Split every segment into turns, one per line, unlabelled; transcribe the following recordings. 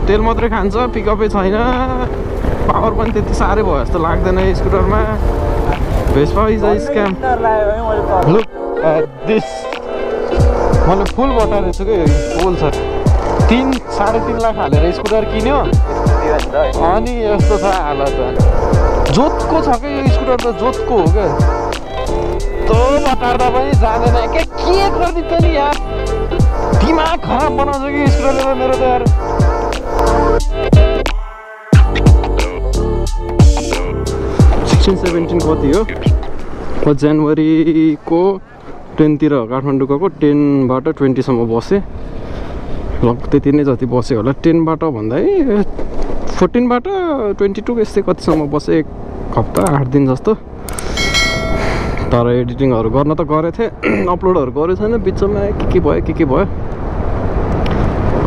तेल मात्रै खान्छ, पिकअपै छैन, पावर पनि त्यति साह्रै भयो जस्तो लाग्दैन स्कुटरमा। Vespa is a scam. Look at this, मैले फुल बताएको छु कि फुल छ। 3-3.5 लाख हालेर स्कुटर किन्यो अनि यस्तो छ हालत। जोतको छ क्या यो स्कुटर त, जोतको हो क्या। तो बतार्दा पनि जाँदैन, के गरिदिन्छ नि यार, दिमाग खराब बनाउँछ कि स्कुटरले मेरो त यार। 16-17 कति हो, जनवरीको 10तिर काठमाडौँ गएको। 10बाट 20सम्म बसेँ, लगभग त्यति नै जति बसेँ होला। 10बाट भन्दा 14बाट 22 यस्तै कतिसम्म बसेँ, 1 हप्ता 8 दिन जस्तो। तर एडिटिङहरू गर्न त गरेको थिएँ, अपलोडहरू गरेको छैन, बिचमा के भयो।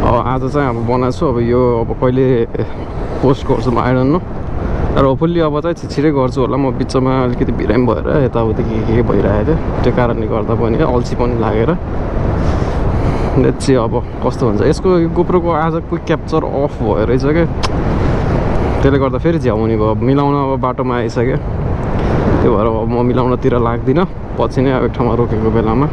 अब आज चाहिँ अब बनाएको छु। अब यो अब कहिले पोस्ट गर्छु म आई डोन्ट नो। र होपफुल्ली अब चाहिँ छिटै गर्छु होला। म बिचमा अलिकति बिरामी भएर यताउति के भइरहेको थियो, त्यो कारणले गर्दा पनि अल्छी पनि लागेर। चाहिँ अब कस्तो हुन्छ यसको, गोप्रोको आज क्विक क्याप्चर अफ भयो रहेछ क्या, त्यसले गर्दा फेरि झ्याउने भयो। मिलाउन अब बाटोमा आइसक्यो, त्यो भएर अब म मिलाउनतिर लाग्दिनँ। पछि नै अब एक ठाउँमा रोकेको बेलामा,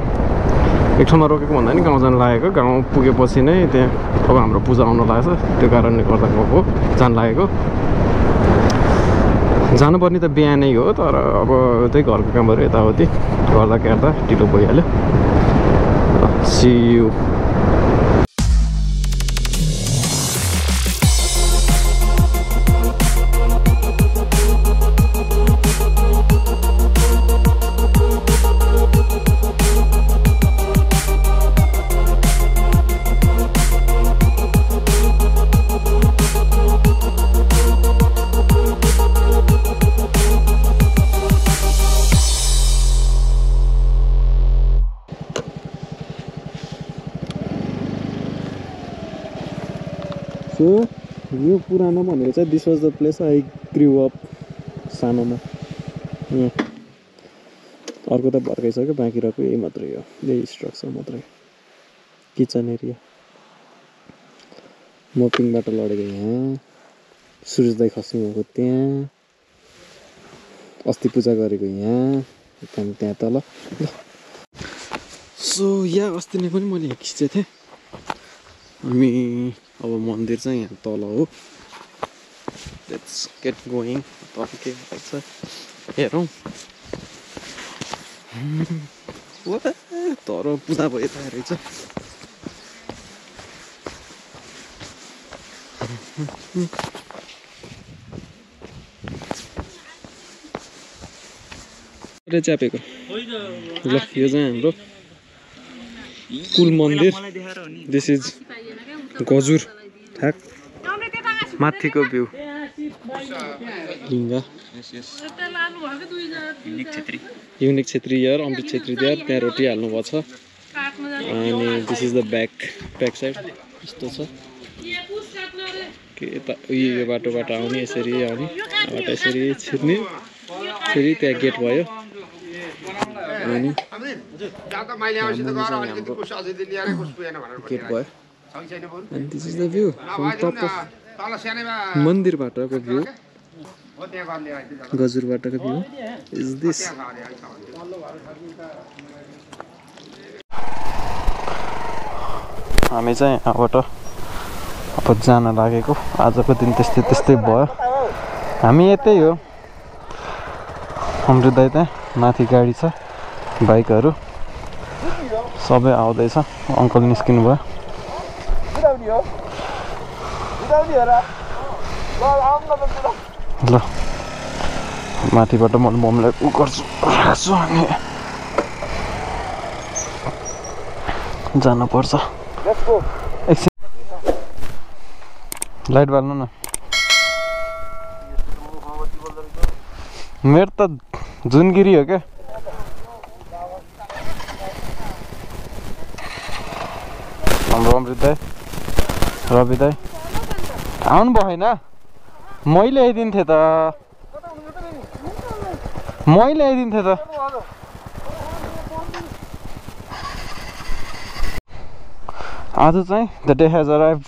एक ठाउँमा रोकेको भन्दा नि गाउँ जान लागेको, गाउँ पुगेपछि नै त्यहाँ अब हाम्रो पूजा आउन लाग्छ, त्यो कारणले गर्दा गएको जान लागेको। जानुपर्ने त बिहानै हो, तर अब त्यही घरको कामहरू यताउति गर्दा ढिलो भइहाल्यो। C you. सो यो पुरानो भनेको चाहिँ this was the place I grew up सानोमा। अर्को त भर्काइसक्यो, बाँकी रहेको यही मात्रै हो, यही स्ट्रक्चर मात्रै। किचन एरिया, मोपिङबाट लडेको यहाँ, सूर्योदय खस्नु भएको त्यहाँ, अस्ति पूजा गरेको यहाँ, त्यहाँ तल। सो यहाँ अस्ति नै पनि मैले खिचेको थिएँ। हामी अब मन्दिर चाहिँ यहाँ तल हो। Let's get going. तल के भन्छ हेरौँ। तर पूजा भइरहेको रहेछ। च्यापेको ल, यो चाहिँ हाम्रो कुल मन्दिर। दिस इज गजुर थाक माथिको भ्यू। लिङ्गा युनिक छेत्री यार, अमृत छेत्री यार, त्यहाँ रोटी हाल्नु भएको छ। अनि this is the back side यस्तो छ के यता यो बाटोबाट आउने, यसरी आउने, बाटो यसरी छिर्ने, फेरि त्यहाँ गेट भयो। अनि गेट भयो। And this is the view from top of मन्दिरबाटको भ्यू, गजुरबाटको भ्यू is this। हामी चाहिँ यहाँबाट अब जान लागेको। आजको दिन त्यस्तै भयो। हामी यतै हो, हाम्रो दाइ त्यहाँ माथि गाडी छ, बाइकहरू सबै आउँदैछ। अङ्कल निस्किनु भयो। ल माथिबाट म मम्मीलाई उ गर्छु अनि जानुपर्छ। एकछिन लाइट बाल्नु न। मेरो त जुनगिरी हो क्या। हाम्रो अमृत दाइ, रवि दाइ आउनु भएन। मैले ल्याइदिन्थेँ त, आज चाहिँ द डे हेज अराइभ्ड।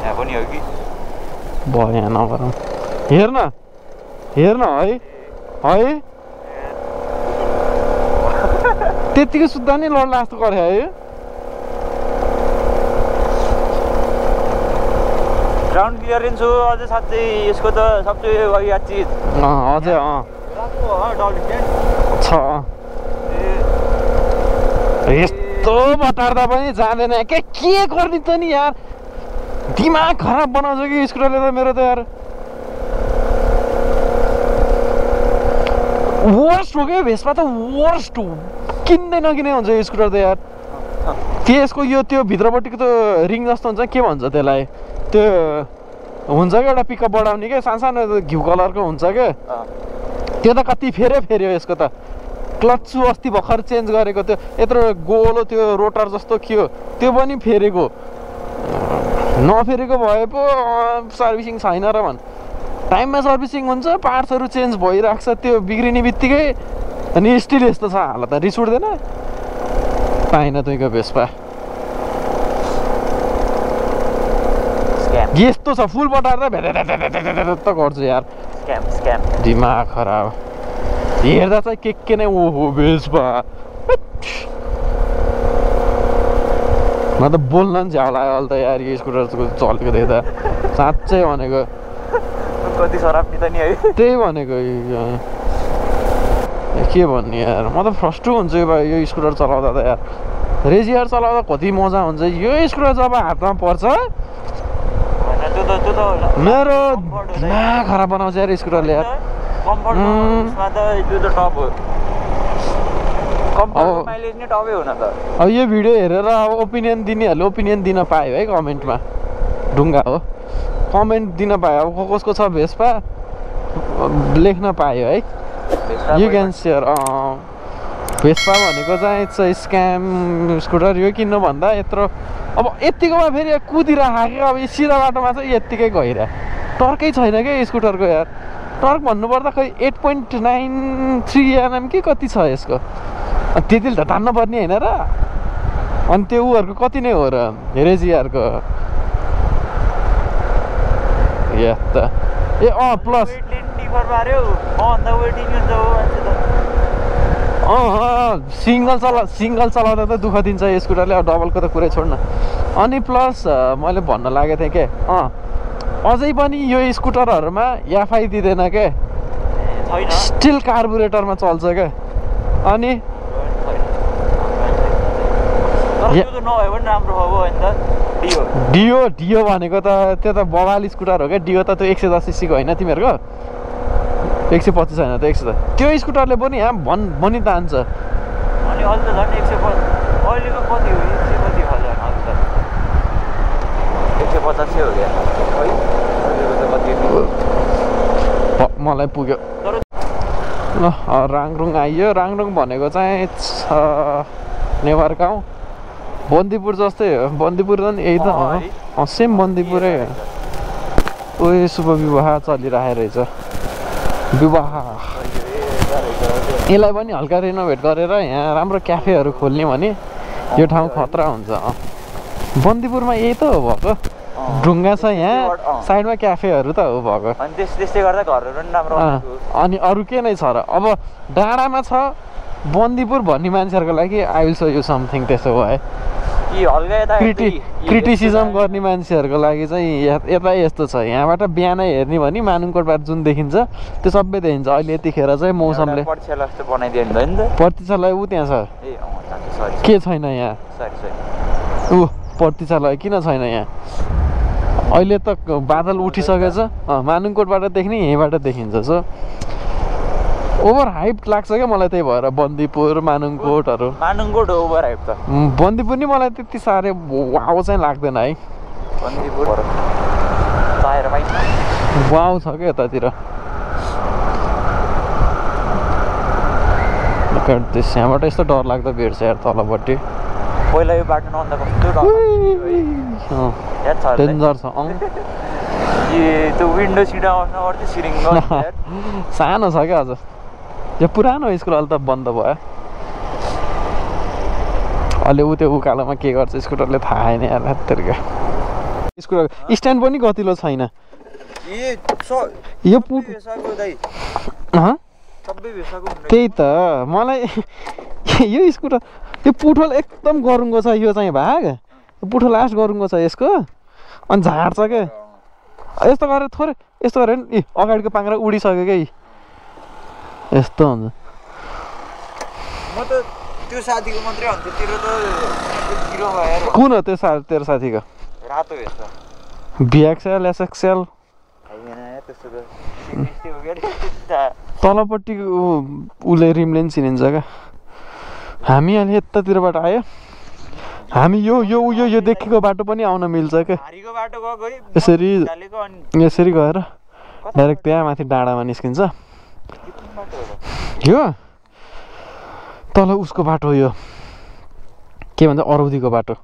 यहाँ पनि हो कि
भयो यहाँ नगरौँ हेर्न हेर्न है त्यतिकै सुत्दा नि लड्ला जस्तो गरे है
ग्राउन्ड क्लियरेन्स हो अझै साँच्चै यसको त सबसे बढ़िया चिज
अझै छ यस्तो बटार्दा पनि जाँदैन के गर्ने त नि यार दिमाग खराब बनाउँछ कि स्कुटरले त मेरो त यार वर्स्ट हो क्या भेस्पा त वर्स्ट हो किन्दै नकिने हुन्छ यो स्कुटर त यार त्यसको यो त्यो भित्रपट्टिको त रिङ जस्तो हुन्छ के भन्छ त्यसलाई त्यो हुन्छ क्या एउटा पिकअप बढाउने क्या सानो घिउ कलरको हुन्छ क्या त्यो त कति फेर्यो यसको त क्लच सु अस्ति भर्खर चेन्ज गरेको त्यो यत्रो गोलो त्यो रोटर जस्तो थियो त्यो पनि फेरेको नफेरेको भए पो सर्भिसिङ छैन र भन् टाइममा सर्भिसिङ हुन्छ पार्ट्सहरू चेन्ज भइरहेको छ त्यो बिग्रिने बित्तिकै अनि स्टिल यस्तो छ हालत रिस उठ्दैन पाएन तुइको भेस्पा यस्तो छ फुल बटाएर भेट गर्छु यार दिमाग खराब हेर्दा चाहिँ के नै ओहो भेस्पा म त बोल्न पनि झ्याउ लाग्यो अहिले त यार यो स्कुटर चलेको देख्दा साँच्चै भनेको
कति सराप्ने त नि है
त्यही भनेको के भन्ने यार म त फ्रस्ट्रेट हुन्छु यो स्कुटर चलाउँदा त यार रेजिआर चलाउँदा कति मजा हुन्छ यो स्कुटर जब हातमा पर्छ मेरो दिमाग खराब बनाउँछ यार स्कुटरले यार अब यो भिडियो हेरेर अब ओपिनियन दिनेहरूले ओपिनियन दिन पायो है कमेन्टमा ढुङ्गा हो कमेन्ट दिन पायो अब कसको छ भेस्पा लेख्न पायो है यु क्यान सेयर भेस्पा भनेको चाहिँ स्क्याम स्कुटर यो किन्नु भन्दा यत्रो अब यत्तिकोमा फेरि कुदिरहेको अब सिधा बाटोमा चाहिँ यत्तिकै गइरह टर्कै छैन क्या स्कुटरको यार टर्क भन्नुपर्दा खै 8.93 एमएम कि कति छ यसको त्यतिले त तान्नु पर्ने होइन र अनि त्यो उहरूको कति नै हो र रेजिआरको या त ए प्लस सिङ्गल चलाउँदा त दुःख दिन्छ स्कुटरले अब डबलको त कुरै छोड्न अनि प्लस मैले भन्न लागेको थिएँ के अझै पनि यो स्कुटरहरूमा एफआई दिँदैन के स्टिल कार्बुरेटरमा चल्छ क्या अनि डियो भनेको त त्यो त बवाल स्कुटर हो क्या डियो त त्यो 110 सीसीको होइन तिमीहरूको 125 होइन त 100 त्यो स्कुटरले पनि यहाँ भनि तान्छ
अनि अहिले त झन् 150 अहिलेको कति हो 150 हो क्या
मलाई पुग्यो ल राङरुङ आइयो राङरुङ भनेको चाहिँ नेवार गाउँ बन्दीपुर जस्तै हो बन्दीपुर त यही त हो सेम बन्दीपुरै हो ओ शुभ विवाह चलिरहेको रहेछ विवाह यसलाई पनि हल्का रेनोभेट गरेर यहाँ राम्रो क्याफेहरू खोल्ने भने यो ठाउँ खतरा हुन्छ बन्दीपुरमा यही त हो भएको ढुङ्गा छ यहाँ साइडमा क्याफेहरू त हो भएको
अनि त्यस्तै गर्दा घरहरू पनि राम्रो
अनि अरू के नै छ र अब डाँडामा छ बन्दीपुर भन्ने मान्छेहरूको लागि I will so you something त्यसो भए क्रिटिसिजम गर्ने मान्छेहरूको लागि चाहिँ यता यस्तो छ यहाँबाट बिहानै हेर्ने भने मानुङकोटबाट जुन देखिन्छ त्यो सबै देखिन्छ अहिले यतिखेर चाहिँ मौसमले प्रतिक्षालय ऊ त्यहाँ छ के छैन यहाँ ऊ प्रतिक्षालय किन छैन यहाँ अहिले त बादल उठिसकेछ मानुङकोटबाट देख्ने यहीँबाट देखिन्छ सो ओभर हाइप लाग्छ क्या मलाई त्यही भएर बन्दीपुर मानुङकोटहरू
मानुङकोट ओभर हाइप त
बन्दीपुर नि मलाई त्यति साह्रै वाउ चाहिँ लाग्दैन है
बन्दीपुर
वाउ छ क्या यतातिर यहाँबाट यस्तो डर लाग्दो भेट्छ यार तलपट्टि
पहिला यो बाटो नभन्दा कस्तो
डेन्जर छ
त्यो विन्डो सिट आउनु सिरिङ
सानो छ क्या अझ यो पुरानो स्कुल अहिले त बन्द भयो अहिले ऊ त्यो उकालोमा के गर्छ स्कुटरले थाहा छैन यार हत्तरका स्कुटर स्ट्यान्ड पनि गतिलो छैन यो पुट त्यही त मलाई यो स्कुटर यो पुठोल एकदम गरुङको छ यो चाहिँ भाग पुठो लास्ट गरुङको छ यसको अनि झार्छ क्या यस्तो गरेर थोरै यस्तो गरेर नि अगाडिको पाङ्रा उडिसक्यो क्या यस्तो हुन्छ
म त त्यो साथीको मात्रै भन्थ्यो तेरो त जिरो भएर
कुन हो त्यो तेरो साथीको
रातो हेर्छ
बिएक्सएल एसएक्सएल तलपट्टिको उसले रिमले नि चिनिन्छ क्या हामी अहिले यतातिरबाट आयो हामी यो यो यो यो देखेको बाटो पनि आउन मिल्छ क्या यसरी गएर डाइरेक्ट त्यहाँ माथि डाँडामा निस्किन्छ यो तल उसको बाटो यो के भन्छ अरौदीको बाटो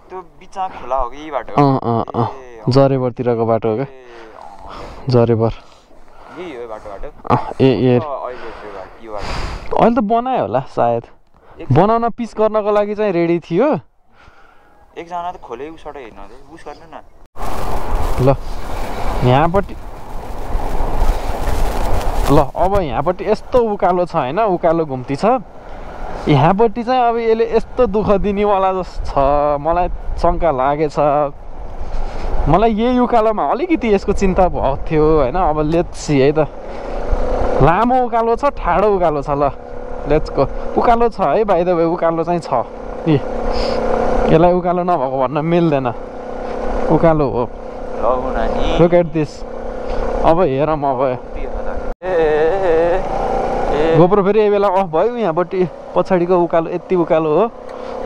त्यो बिचमा खोला हो कि यही बाटो
जरेबरतिरको बाटो हो क्या जरेबर अहिले त बनायो होला सायद बनाउन पिच गर्नको लागि चाहिँ रेडी थियो
एकजना त खोले उसबाट हेर्नु उस गर्नु न
ल यहाँपट्टि ल अब यहाँपट्टि यस्तो उकालो छ होइन उकालो घुम्ती छ यहाँपट्टि चाहिँ अब यसले यस्तो दुःख दिनेवाला जस्तो छ मलाई शङ्का लागेछ मलाई यही उकालोमा अलिकति यसको चिन्ता भएको थियो होइन अब लेट्स है त लामो उकालो छ ठाडो उकालो छ ल लेट्सको उकालो छ है बाइ द वे उकालो चाहिँ छ यसलाई उकालो नभएको भन्न मिल्दैन उकालो हो लुक एट दिस अब हेरौँ अब गोप्रो फेरि यही बेला अफ भयो यहाँपट्टि पछाडिको उकालो यति उकालो हो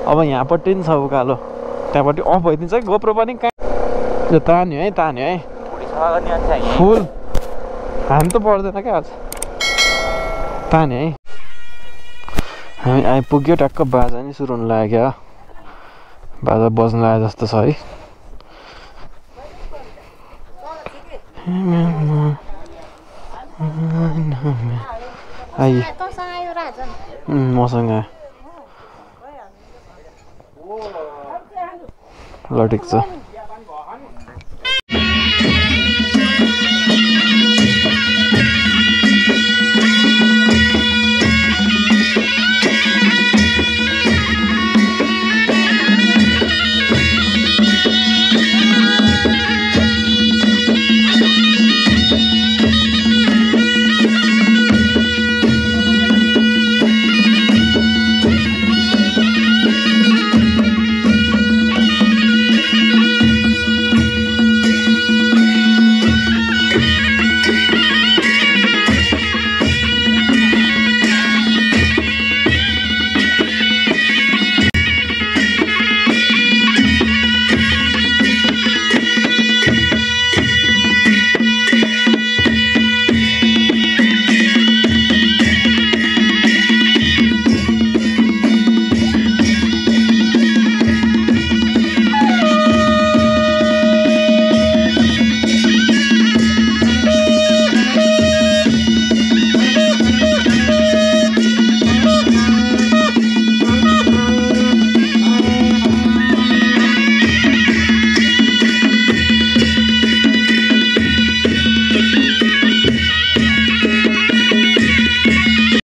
अब यहाँपट्टि पनि छ उकालो त्यहाँपट्टि अफ भइदिन्छ है गोप्रो पनि कहाँ तान्यो है फुल हामी त पर्दैन क्या आज तान्यो है हामी आइपुग्यो टक्क बाजा नि सुरु हुनु लाग्यो बाजा बज्नु लाग्यो जस्तो छ है मसँग ल ठिक छ